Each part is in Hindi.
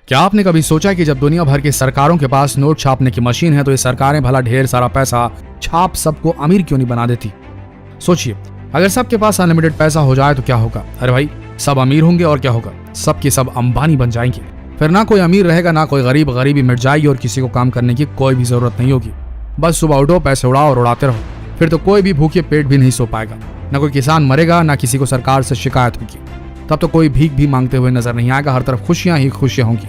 क्या आपने कभी सोचा कि जब दुनिया भर की सरकारों के पास नोट छापने की मशीन है तो ये सरकारें भला ढेर सारा पैसा छाप सबको अमीर क्यों नहीं बना देती? सोचिए, अगर सबके पास अनलिमिटेड पैसा हो जाए तो क्या होगा? अरे भाई, सब अमीर होंगे और क्या होगा, सबके सब अंबानी बन जाएंगे। फिर ना कोई अमीर रहेगा ना कोई गरीब, गरीबी मिट जाएगी और किसी को काम करने की कोई भी जरूरत नहीं होगी। बस सुबह उठो, पैसे उड़ाओ और उड़ाते रहो। फिर तो कोई भी भूखे पेट भी नहीं सो पाएगा, ना कोई किसान मरेगा, ना किसी को सरकार से शिकायत होगी। तब तो कोई भीख भी मांगते हुए नजर नहीं आएगा, हर तरफ खुशियां ही खुशियां होंगी।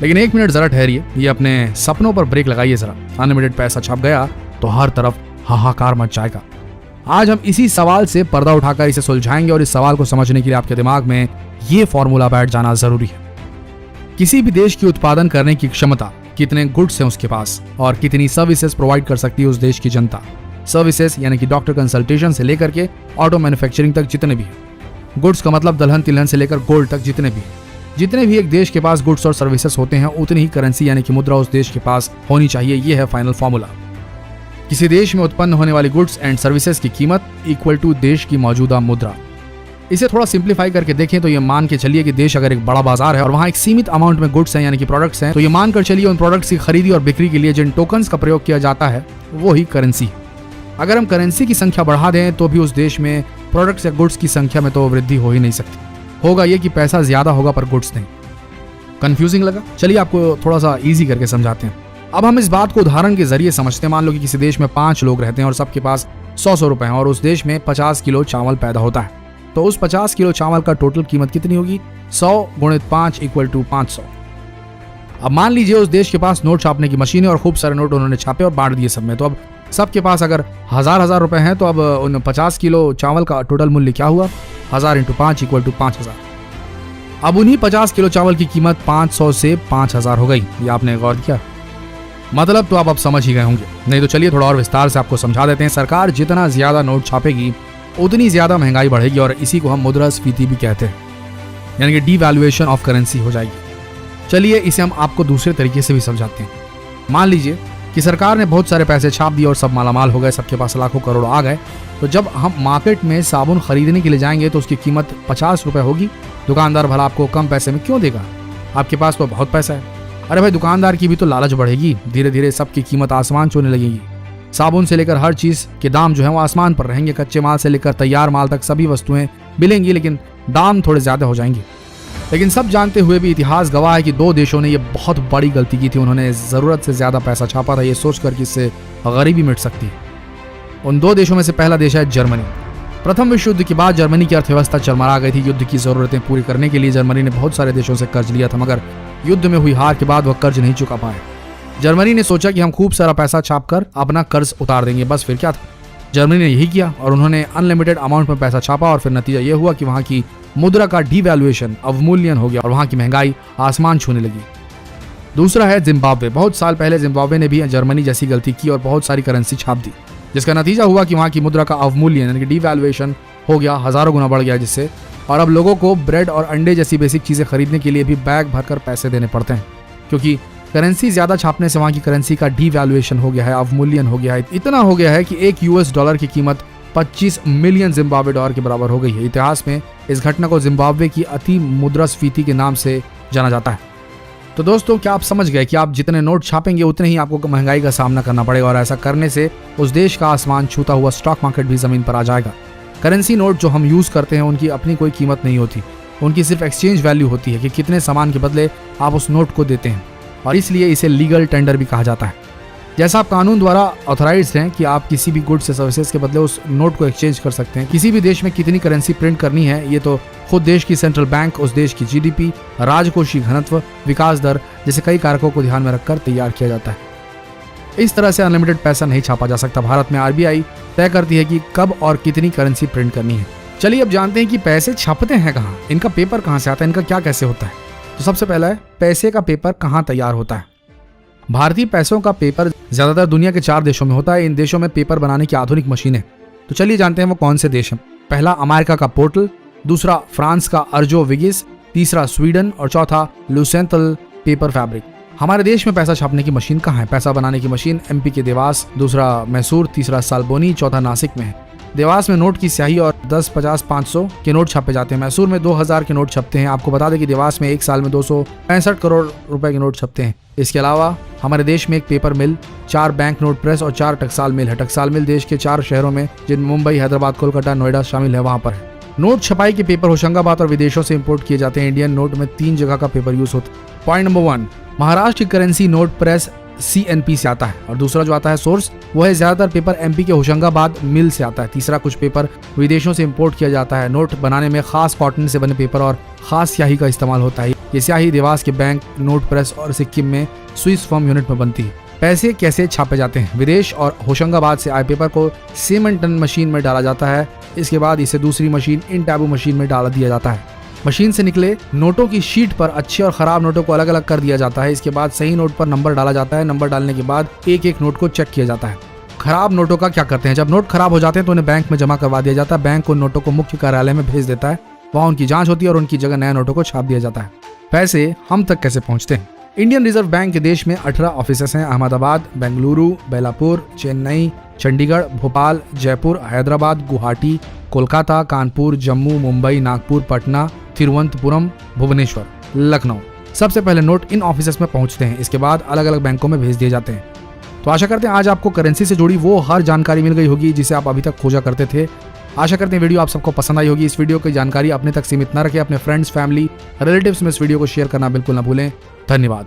लेकिन एक मिनट जरा ठहरिए, ये अपने सपनों पर ब्रेक लगाइए जरा। अनलिमिटेड पैसा छप गया तो हर तरफ हाहाकार मच जाएगा। आज हम इसी सवाल से पर्दा उठाकर इसे सुलझाएंगे और इस सवाल को समझने के लिए आपके दिमाग में ये फॉर्मूला बैठ जाना जरूरी है। किसी भी देश की उत्पादन करने की क्षमता, कितने गुड्स हैं उसके पास और कितनी सर्विसेज प्रोवाइड कर सकती है उस देश की जनता। सर्विसेज यानी कि डॉक्टर कंसल्टेशन से लेकर के ऑटो मैन्युफैक्चरिंग तक जितने भी हैं। गुड्स का मतलब दलहन तिलहन से लेकर गोल्ड तक जितने भी एक देश के पास गुड्स और सर्विसेज होते हैं, उतनी ही करेंसी यानी कि मुद्रा उस देश के पास होनी चाहिए। ये है फाइनल फॉर्मूला। किसी देश में उत्पन्न होने वाली गुड्स एंड सर्विसेज की कीमत इक्वल टू देश की मौजूदा मुद्रा। इसे थोड़ा सिंप्लीफाई करके देखें तो ये मान के चलिए कि देश अगर एक बड़ा बाजार है और वहाँ एक सीमित अमाउंट में गुड्स हैं यानी कि प्रोडक्ट्स हैं, तो ये मान कर चलिए उन प्रोडक्ट्स की खरीदी और बिक्री के लिए जिन टोकन्स का प्रयोग किया जाता है वो ही करेंसी है। अगर हम करेंसी की संख्या बढ़ा दें तो भी उस देश में प्रोडक्ट्स या गुड्स की संख्या में तो वृद्धि हो ही नहीं सकती। होगा ये कि पैसा ज्यादा होगा पर गुड्स नहीं। कंफ्यूजिंग लगा? चलिए आपको थोड़ा सा इजी करके समझाते हैं। अब हम इस बात को उदाहरण के जरिए समझते हैं। मान लो कि किसी देश में 5 लोग रहते हैं और सबके पास 100 रुपए हैं और उस देश में 50 किलो चावल पैदा होता है। तो उस 50 किलो चावल का टोटल कीमत कितनी होगी? 100 गुणित 5 इक्वल टू 500। अब मान लीजिए उस देश के पास नोट छापने की मशीन है और खूब सारे नोट उन्होंने छापे और बांट दिए सब में। तो अब सबके पास अगर हजार रुपए हैं तो अब उन 50 किलो चावल का टोटल मूल्य क्या हुआ? 1000 इंटू 5 इक्वल टू 5000। अब उन्हीं 50 किलो चावल की कीमत 500 से 5000 हो गई। ये आपने गौर किया? मतलब तो आप अब समझ ही गए होंगे। नहीं तो चलिए थोड़ा और विस्तार से आपको समझा देते हैं। सरकार जितना ज्यादा नोट छापेगी उतनी ज्यादा महंगाई बढ़ेगी और इसी को हम मुद्रास्फीति भी कहते हैं, यानी कि डीवैल्यूएशन ऑफ करेंसी हो जाएगी। चलिए इसे हम आपको दूसरे तरीके से भी समझाते हैं। मान लीजिए कि सरकार ने बहुत सारे पैसे छाप दिए और सब मालामाल हो गए, सबके पास लाखों करोड़ आ गए। तो जब हम मार्केट में साबुन खरीदने के लिए जाएंगे तो उसकी कीमत 50 रुपए होगी। दुकानदार भला आपको कम पैसे में क्यों देगा? आपके पास तो बहुत पैसा है। अरे भाई, दुकानदार की भी तो लालच बढ़ेगी, धीरे धीरे सबकी कीमत आसमान छूने लगेगी। साबुन से लेकर हर चीज के दाम जो है वो आसमान पर रहेंगे। कच्चे माल से लेकर तैयार माल तक सभी वस्तुएं मिलेंगी, लेकिन दाम थोड़े ज्यादा हो जाएंगे। लेकिन सब जानते हुए भी इतिहास गवाह है कि 2 देशों ने ये बहुत बड़ी गलती की थी। उन्होंने जरूरत से ज्यादा पैसा छापा था, ये सोचकर कि इससे गरीबी मिट सकती है। उन 2 देशों में से पहला देश है जर्मनी। प्रथम विश्व युद्ध के बाद जर्मनी की अर्थव्यवस्था चरमरा गई थी। युद्ध की जरूरतें पूरी करने के लिए जर्मनी ने बहुत सारे देशों से कर्ज लिया था, मगर युद्ध में हुई हार के बाद वह कर्ज नहीं चुका पाए। जर्मनी ने सोचा कि हम खूब सारा पैसा छापकर अपना कर्ज उतार देंगे। बस फिर क्या था, जर्मनी ने यही किया और उन्होंने अनलिमिटेड अमाउंट में पैसा छापा और फिर नतीजा यह हुआ कि वहां की मुद्रा का डीवैल्यूएशन, अवमूल्यन हो गया और वहां की महंगाई आसमान छूने लगी। दूसरा है जिम्बाब्वे। बहुत साल पहले जिम्बाब्वे ने भी जर्मनी जैसी गलती की और बहुत सारी करेंसी छाप दी, जिसका नतीजा हुआ कि वहां की मुद्रा का अवमूल्यन यानी कि डीवैल्यूएशन हो गया, हजारों गुना बढ़ गया जिससे। और अब लोगों को ब्रेड और अंडे जैसी बेसिक चीजें खरीदने के लिए भी बैग भरकर पैसे देने पड़ते हैं, क्योंकि करेंसी ज्यादा छापने से वहां की करेंसी का डीवैल्यूएशन हो गया है, अवमूल्यन हो गया है। इतना हो गया है कि एक US डॉलर की कीमत 25 मिलियन जिम्बाब्वे डॉलर के बराबर हो गई है। इतिहास में इस घटना को जिम्बाब्वे की अति मुद्रास्फीति के नाम से जाना जाता है। तो दोस्तों, क्या आप समझ गए कि आप जितने नोट छापेंगे उतने ही आपको महंगाई का सामना करना पड़ेगा और ऐसा करने से उस देश का आसमान छूता हुआ स्टॉक मार्केट भी जमीन पर आ जाएगा। करेंसी नोट जो हम यूज करते हैं उनकी अपनी कोई कीमत नहीं होती, उनकी सिर्फ एक्सचेंज वैल्यू होती है कि कितने सामान के बदले आप उस नोट को देते हैं, और इसलिए इसे लीगल टेंडर भी कहा जाता है। जैसा आप कानून द्वारा ऑथराइज्ड हैं कि आप किसी भी गुड्स या सर्विसेज के बदले उस नोट को एक्सचेंज कर सकते हैं। किसी भी देश में कितनी करेंसी प्रिंट करनी है ये तो खुद देश की सेंट्रल बैंक, उस देश की GDP, राजकोषीय घनत्व, विकास दर जैसे कई कारकों को ध्यान में रखकर तैयार किया जाता है। इस तरह से अनलिमिटेड पैसा नहीं छापा जा सकता। भारत में RBI तय करती है कि कब और कितनी करेंसी प्रिंट करनी है। चलिए अब जानते हैं कि पैसे छपते हैं कहाँ, इनका पेपर कहाँ से आता है, इनका क्या कैसे होता है। तो सबसे पहला है, पैसे का पेपर कहाँ तैयार होता है। भारतीय पैसों का पेपर ज्यादातर दुनिया के 4 देशों में होता है। इन देशों में पेपर बनाने की आधुनिक मशीनें, तो चलिए जानते हैं वो कौन से देश हैं। पहला अमेरिका का पोर्टल, दूसरा फ्रांस का अर्जो विगिस, तीसरा स्वीडन और चौथा लुसेंटल पेपर फैब्रिक। हमारे देश में पैसा छापने की मशीन कहाँ है? पैसा बनाने की मशीन MP के देवास, दूसरा मैसूर, तीसरा सालबोनी, चौथा नासिक में है। देवास में नोट की स्याही और 10, 50, 500 के नोट छापे जाते हैं। मैसूर में 2000 के नोट छपते हैं। आपको बता दें कि देवास में एक साल में 265 करोड़ रुपए के नोट छपते हैं। इसके अलावा हमारे देश में एक पेपर मिल, 4 बैंक नोट प्रेस और 4 टकसाल मिल है। टकसाल मिल देश के 4 शहरों में, जिनमें मुंबई, हैदराबाद, कोलकाता, नोएडा शामिल है, वहां पर है। नोट छपाई के पेपर होशंगाबाद और विदेशों से इंपोर्ट किए जाते हैं। इंडियन नोट में 3 जगह का पेपर यूज होता है। पॉइंट नंबर 1, महाराष्ट्र की करेंसी नोट प्रेस CNP से आता है। और दूसरा जो आता है सोर्स, वो है ज्यादातर पेपर MP के होशंगाबाद मिल से आता है। तीसरा, कुछ पेपर विदेशों से इंपोर्ट किया जाता है। नोट बनाने में खास कॉटन से बने पेपर और खास स्याही का इस्तेमाल होता है। ये स्याही देवास के बैंक नोट प्रेस और सिक्किम में स्विस फॉर्म यूनिट में बनती है। पैसे कैसे छापे जाते हैं? विदेश और होशंगाबाद से आए पेपर को सीमेंटन मशीन में डाला जाता है। इसके बाद इसे दूसरी मशीन इन टैबू मशीन में डाल दिया जाता है। मशीन से निकले नोटों की शीट पर अच्छे और खराब नोटों को अलग अलग कर दिया जाता है। इसके बाद सही नोट पर नंबर डाला जाता है। नंबर डालने के बाद एक एक नोट को चेक किया जाता है। खराब नोटों का क्या करते हैं? जब नोट खराब हो जाते हैं तो उन्हें बैंक में जमा करवा दिया जाता है। बैंक उन नोटों को मुख्य कार्यालय में भेज देता है। वहाँ उनकी जांच होती है और उनकी जगह नए नोटों को छाप दिया जाता है। पैसे हम तक कैसे पहुँचते हैं? इंडियन रिजर्व बैंक के देश में 18 ऑफिसेस हैं। अहमदाबाद, बेंगलुरु, बेलापुर, चेन्नई, चंडीगढ़, भोपाल, जयपुर, हैदराबाद, गुवाहाटी, कोलकाता, कानपुर, जम्मू, मुंबई, नागपुर, पटना, तिरुवनंतपुरम, भुवनेश्वर, लखनऊ। सबसे पहले नोट इन ऑफिसेस में पहुंचते हैं। इसके बाद अलग अलग बैंकों में भेज दिए जाते हैं। तो आशा करते हैं आज आपको करेंसी से जुड़ी वो हर जानकारी मिल गई होगी जिसे आप अभी तक खोजा करते थे। आशा करते हैं वीडियो आप सबको पसंद आई होगी। इस वीडियो की जानकारी अपने तक सीमित न रखें। अपने फ्रेंड्स, फैमिली, रिलेटिव्स में इस वीडियो को शेयर करना बिल्कुल न भूलें। धन्यवाद।